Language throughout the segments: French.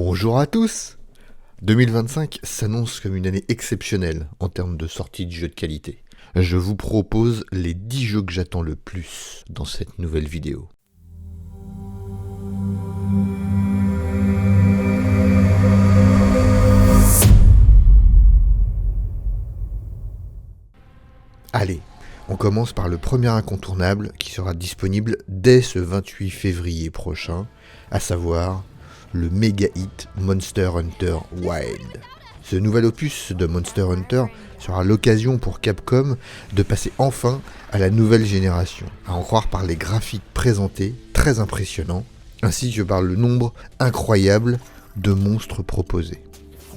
Bonjour à tous. 2025 s'annonce comme une année exceptionnelle en termes de sortie de jeux de qualité. Je vous propose les 10 jeux que j'attends le plus dans cette nouvelle vidéo. Allez, on commence par le premier incontournable qui sera disponible dès ce 28 février prochain, à savoir le méga hit Monster Hunter Wilds. Ce nouvel opus de Monster Hunter sera l'occasion pour Capcom de passer enfin à la nouvelle génération, à en croire par les graphiques présentés, très impressionnants, ainsi que par le nombre incroyable de monstres proposés.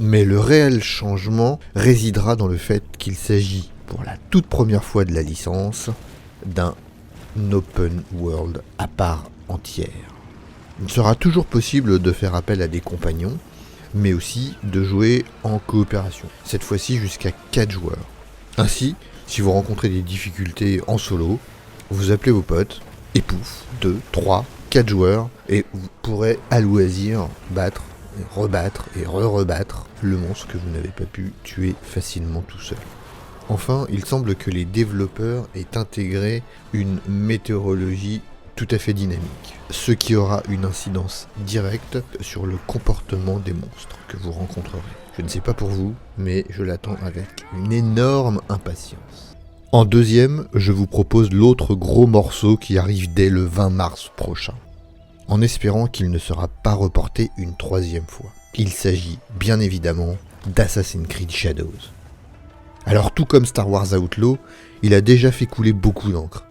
Mais le réel changement résidera dans le fait qu'il s'agit, pour la toute première fois de la licence, d'un open world à part entière. Il sera toujours possible de faire appel à des compagnons, mais aussi de jouer en coopération, cette fois-ci jusqu'à 4 joueurs. Ainsi, si vous rencontrez des difficultés en solo, vous appelez vos potes, et pouf, 2, 3, 4 joueurs, et vous pourrez à loisir battre, et rebattre et re-rebattre le monstre que vous n'avez pas pu tuer facilement tout seul. Enfin, il semble que les développeurs aient intégré une météorologie tout à fait dynamique, ce qui aura une incidence directe sur le comportement des monstres que vous rencontrerez. Je ne sais pas pour vous, mais je l'attends avec une énorme impatience. En deuxième, je vous propose l'autre gros morceau qui arrive dès le 20 mars prochain, en espérant qu'il ne sera pas reporté une troisième fois. Il s'agit bien évidemment d'Assassin's Creed Shadows. Alors tout comme Star Wars Outlaw, il a déjà fait couler beaucoup d'encre.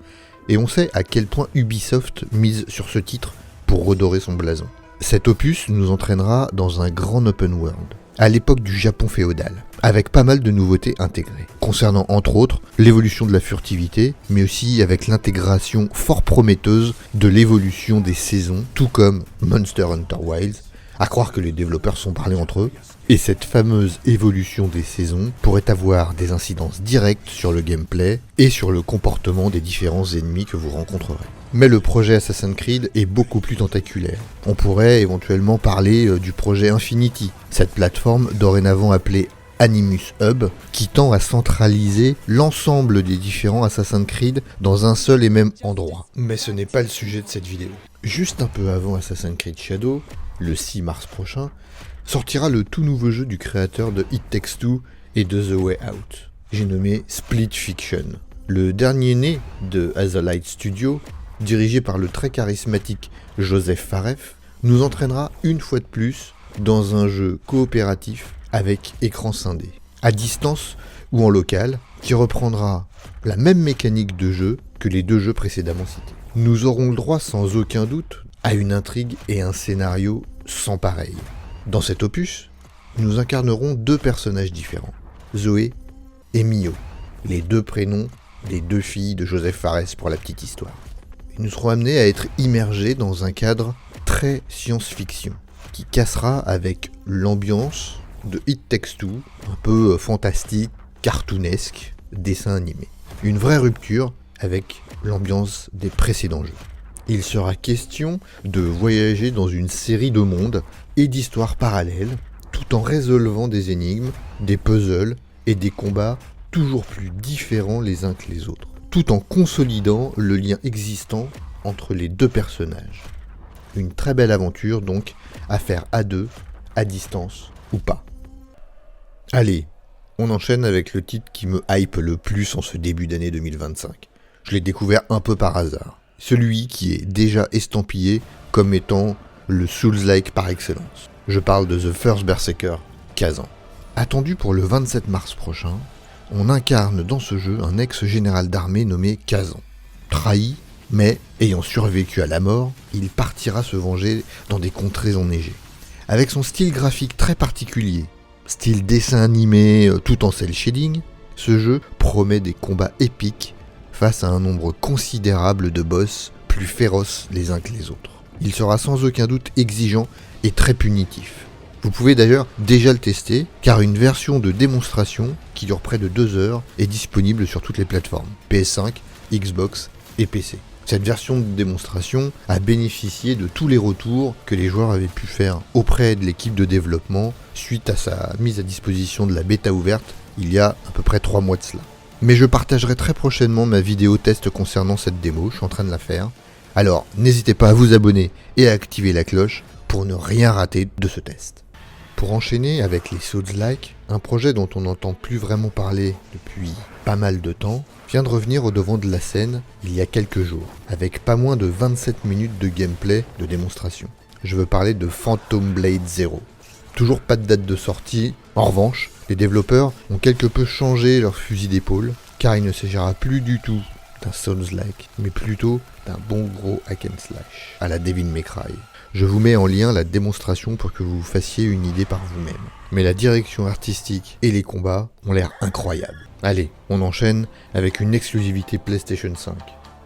Et on sait à quel point Ubisoft mise sur ce titre pour redorer son blason. Cet opus nous entraînera dans un grand open world, à l'époque du Japon féodal, avec pas mal de nouveautés intégrées, concernant entre autres l'évolution de la furtivité, mais aussi avec l'intégration fort prometteuse de l'évolution des saisons, tout comme Monster Hunter Wilds, à croire que les développeurs sont parlés entre eux. Et cette fameuse évolution des saisons pourrait avoir des incidences directes sur le gameplay et sur le comportement des différents ennemis que vous rencontrerez. Mais le projet Assassin's Creed est beaucoup plus tentaculaire. On pourrait éventuellement parler du projet Infinity, cette plateforme dorénavant appelée Animus Hub, qui tend à centraliser l'ensemble des différents Assassin's Creed dans un seul et même endroit. Mais ce n'est pas le sujet de cette vidéo. Juste un peu avant Assassin's Creed Shadow, le 6 mars prochain, sortira le tout nouveau jeu du créateur de It Takes Two et de The Way Out. J'ai nommé Split Fiction. Le dernier né de Azalite Studio, dirigé par le très charismatique Joseph Fares, nous entraînera une fois de plus dans un jeu coopératif avec écran scindé, à distance ou en local, qui reprendra la même mécanique de jeu que les deux jeux précédemment cités. Nous aurons le droit sans aucun doute à une intrigue et un scénario sans pareil. Dans cet opus, nous incarnerons deux personnages différents, Zoé et Mio, les deux prénoms des deux filles de Joseph Fares pour la petite histoire. Et nous serons amenés à être immergés dans un cadre très science-fiction, qui cassera avec l'ambiance de It Takes Two, un peu fantastique, cartoonesque, dessin animé. Une vraie rupture avec l'ambiance des précédents jeux. Il sera question de voyager dans une série de mondes et d'histoires parallèles, tout en résolvant des énigmes, des puzzles et des combats toujours plus différents les uns que les autres, tout en consolidant le lien existant entre les deux personnages. Une très belle aventure donc à faire à deux, à distance ou pas. Allez, on enchaîne avec le titre qui me hype le plus en ce début d'année 2025. Je l'ai découvert un peu par hasard. Celui qui est déjà estampillé comme étant le Souls-like par excellence. Je parle de The First Berserker, Kazan. Attendu pour le 27 mars prochain, on incarne dans ce jeu un ex-général d'armée nommé Kazan. Trahi, mais ayant survécu à la mort, il partira se venger dans des contrées enneigées. Avec son style graphique très particulier, style dessin animé tout en cel shading, ce jeu promet des combats épiques face à un nombre considérable de boss plus féroces les uns que les autres. Il sera sans aucun doute exigeant et très punitif. Vous pouvez d'ailleurs déjà le tester, car une version de démonstration qui dure près de 2 heures est disponible sur toutes les plateformes, PS5, Xbox et PC. Cette version de démonstration a bénéficié de tous les retours que les joueurs avaient pu faire auprès de l'équipe de développement suite à sa mise à disposition de la bêta ouverte il y a à peu près 3 mois de cela. Mais je partagerai très prochainement ma vidéo test concernant cette démo, je suis en train de la faire. Alors n'hésitez pas à vous abonner et à activer la cloche pour ne rien rater de ce test. Pour enchaîner avec les Souls-like, un projet dont on n'entend plus vraiment parler depuis pas mal de temps, vient de revenir au devant de la scène il y a quelques jours, avec pas moins de 27 minutes de gameplay de démonstration. Je veux parler de Phantom Blade 0. Toujours pas de date de sortie, en revanche, les développeurs ont quelque peu changé leur fusil d'épaule, car il ne s'agira plus du tout d'un Souls-like, mais plutôt d'un bon gros hack and slash, à la Devil May Cry. Je vous mets en lien la démonstration pour que vous vous fassiez une idée par vous-même. Mais la direction artistique et les combats ont l'air incroyables. Allez, on enchaîne avec une exclusivité PlayStation 5,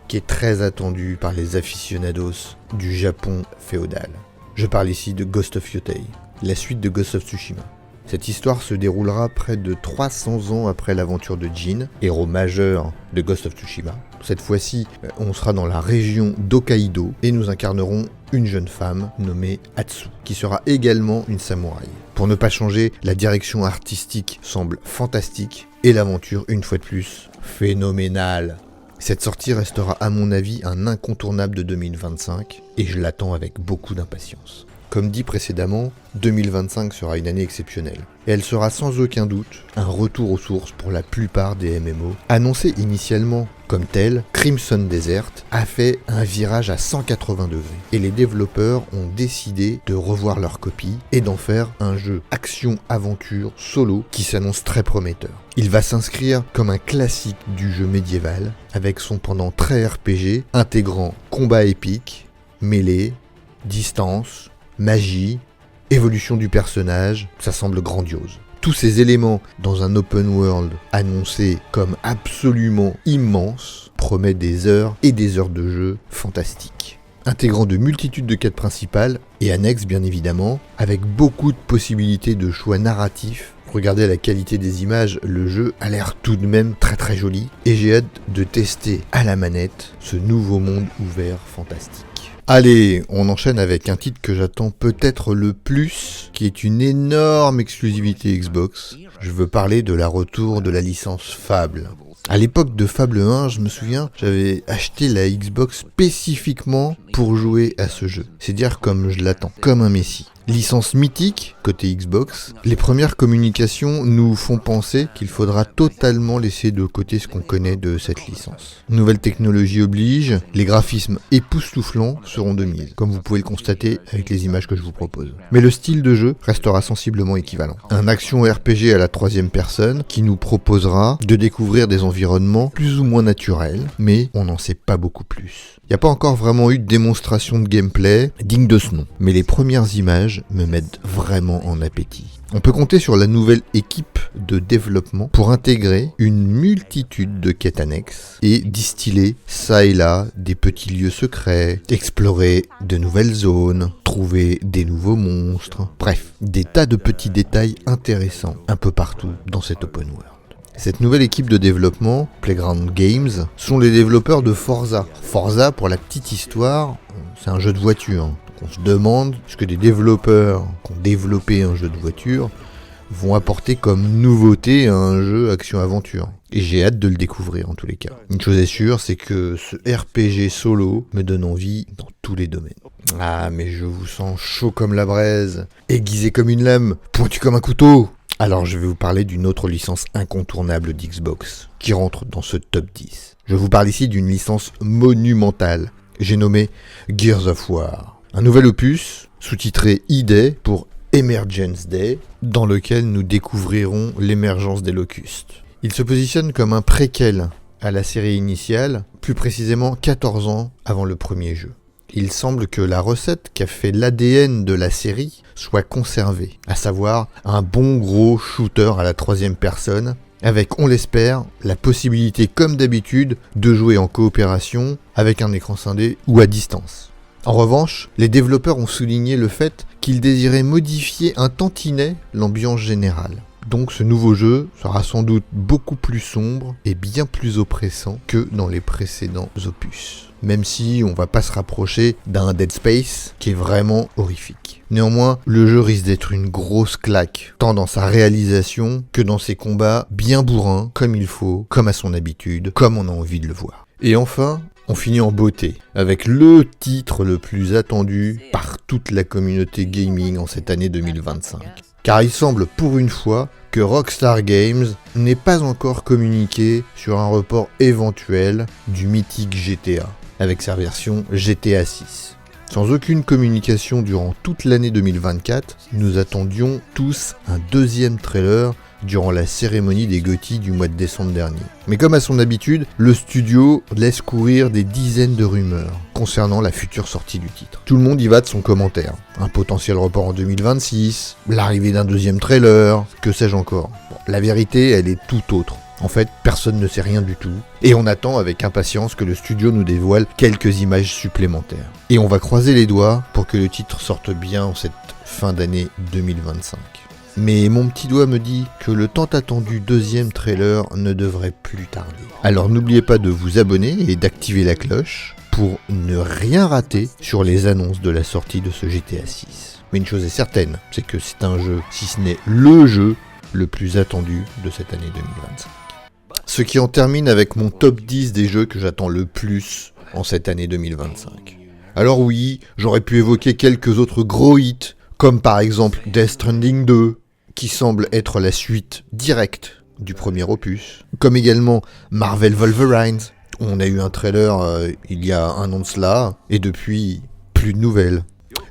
qui est très attendue par les aficionados du Japon féodal. Je parle ici de Ghost of Yotei, la suite de Ghost of Tsushima. Cette histoire se déroulera près de 300 ans après l'aventure de Jin, héros majeur de Ghost of Tsushima. Cette fois-ci, on sera dans la région d'Hokkaido et nous incarnerons une jeune femme nommée Atsu, qui sera également une samouraï. Pour ne pas changer, la direction artistique semble fantastique et l'aventure, une fois de plus, phénoménale. Cette sortie restera à mon avis un incontournable de 2025 et je l'attends avec beaucoup d'impatience. Comme dit précédemment, 2025 sera une année exceptionnelle. Et elle sera sans aucun doute un retour aux sources pour la plupart des MMO. Annoncé initialement comme tel, Crimson Desert a fait un virage à 180 degrés. Et les développeurs ont décidé de revoir leur copie et d'en faire un jeu action-aventure solo qui s'annonce très prometteur. Il va s'inscrire comme un classique du jeu médiéval, avec son pendant très RPG, intégrant combat épique, mêlée, distance, magie, évolution du personnage, ça semble grandiose. Tous ces éléments dans un open world annoncé comme absolument immense promettent des heures et des heures de jeu fantastiques. Intégrant de multitudes de quêtes principales et annexes bien évidemment, avec beaucoup de possibilités de choix narratifs. Regardez la qualité des images, le jeu a l'air tout de même très joli et j'ai hâte de tester à la manette ce nouveau monde ouvert fantastique. Allez, on enchaîne avec un titre que j'attends peut-être le plus, qui est une énorme exclusivité Xbox. Je veux parler de la retour de la licence Fable. À l'époque de Fable 1, je me souviens, j'avais acheté la Xbox spécifiquement pour jouer à ce jeu. C'est dire comme je l'attends, comme un messie. Licence mythique, côté Xbox, les premières communications nous font penser qu'il faudra totalement laisser de côté ce qu'on connaît de cette licence. Nouvelle technologie oblige, les graphismes époustouflants seront de mise, comme vous pouvez le constater avec les images que je vous propose. Mais le style de jeu restera sensiblement équivalent. Un action RPG à la 3e personne qui nous proposera de découvrir des environnements plus ou moins naturels, mais on n'en sait pas beaucoup plus. Il n'y a pas encore vraiment eu de démonstration de gameplay digne de ce nom, mais les premières images me mettent vraiment en appétit. On peut compter sur la nouvelle équipe de développement pour intégrer une multitude de quêtes annexes et distiller ça et là des petits lieux secrets, explorer de nouvelles zones, trouver des nouveaux monstres, bref, des tas de petits détails intéressants un peu partout dans cet open world. Cette nouvelle équipe de développement, Playground Games, sont les développeurs de Forza. Forza, pour la petite histoire, c'est un jeu de voiture. On se demande ce que des développeurs qui ont développé un jeu de voiture vont apporter comme nouveauté à un jeu action-aventure. Et j'ai hâte de le découvrir en tous les cas. Une chose est sûre, c'est que ce RPG solo me donne envie dans tous les domaines. Ah, mais je vous sens chaud comme la braise, aiguisé comme une lame, pointu comme un couteau. Alors je vais vous parler d'une autre licence incontournable d'Xbox, qui rentre dans ce top 10. Je vous parle ici d'une licence monumentale, j'ai nommé Gears of War. Un nouvel opus, sous-titré E-Day pour Emergence Day, dans lequel nous découvrirons l'émergence des locustes. Il se positionne comme un préquel à la série initiale, plus précisément 14 ans avant le premier jeu. Il semble que la recette qui a fait l'ADN de la série soit conservée, à savoir un bon gros shooter à la 3e personne, avec, on l'espère, la possibilité comme d'habitude de jouer en coopération avec un écran scindé ou à distance. En revanche, les développeurs ont souligné le fait qu'ils désiraient modifier un tantinet l'ambiance générale. Donc ce nouveau jeu sera sans doute beaucoup plus sombre et bien plus oppressant que dans les précédents opus. Même si on va pas se rapprocher d'un Dead Space qui est vraiment horrifique. Néanmoins, le jeu risque d'être une grosse claque, tant dans sa réalisation que dans ses combats bien bourrins, comme il faut, comme à son habitude, comme on a envie de le voir. Et enfin, on finit en beauté, avec le titre le plus attendu par toute la communauté gaming en cette année 2025. Car il semble pour une fois que Rockstar Games n'ait pas encore communiqué sur un report éventuel du mythique GTA, avec sa version GTA 6. Sans aucune communication durant toute l'année 2024, nous attendions tous un deuxième trailer durant la cérémonie des GOTY du mois de décembre dernier. Mais comme à son habitude, le studio laisse courir des dizaines de rumeurs concernant la future sortie du titre. Tout le monde y va de son commentaire. Un potentiel report en 2026, l'arrivée d'un deuxième trailer, que sais-je encore. Bon, la vérité, elle est tout autre. En fait, personne ne sait rien du tout, et on attend avec impatience que le studio nous dévoile quelques images supplémentaires. Et on va croiser les doigts pour que le titre sorte bien en cette fin d'année 2025. Mais mon petit doigt me dit que le tant attendu deuxième trailer ne devrait plus tarder. Alors n'oubliez pas de vous abonner et d'activer la cloche pour ne rien rater sur les annonces de la sortie de ce GTA 6. Mais une chose est certaine, c'est que c'est un jeu, si ce n'est le jeu, le plus attendu de cette année 2025. Ce qui en termine avec mon top 10 des jeux que j'attends le plus en cette année 2025. Alors oui, j'aurais pu évoquer quelques autres gros hits, comme par exemple Death Stranding 2, qui semble être la suite directe du premier opus, comme également Marvel Wolverine. On a eu un trailer il y a un an de cela, et depuis, plus de nouvelles.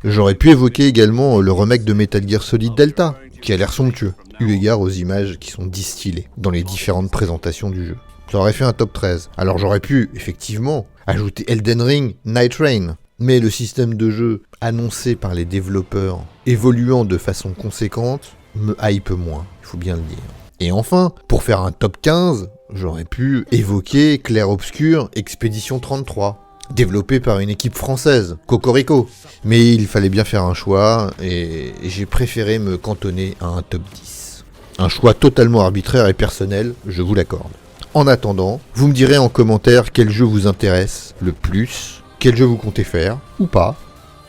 J'aurais pu évoquer également le remake de Metal Gear Solid Delta, qui a l'air somptueux, eu égard aux images qui sont distillées dans les différentes présentations du jeu. Ça aurait fait un top 13. Alors j'aurais pu, effectivement, ajouter Elden Ring, Night Rain, mais le système de jeu annoncé par les développeurs, évoluant de façon conséquente, me hype moins, il faut bien le dire. Et enfin, pour faire un top 15, j'aurais pu évoquer Clair Obscur Expédition 33, développé par une équipe française, Cocorico. Mais il fallait bien faire un choix, et j'ai préféré me cantonner à un top 10. Un choix totalement arbitraire et personnel, je vous l'accorde. En attendant, vous me direz en commentaire quel jeu vous intéresse le plus, quel jeu vous comptez faire, ou pas,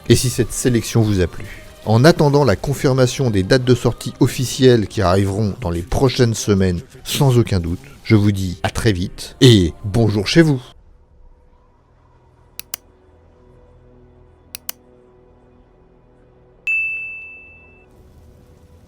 et si cette sélection vous a plu. En attendant la confirmation des dates de sortie officielles qui arriveront dans les prochaines semaines, sans aucun doute, je vous dis à très vite, et bonjour chez vous.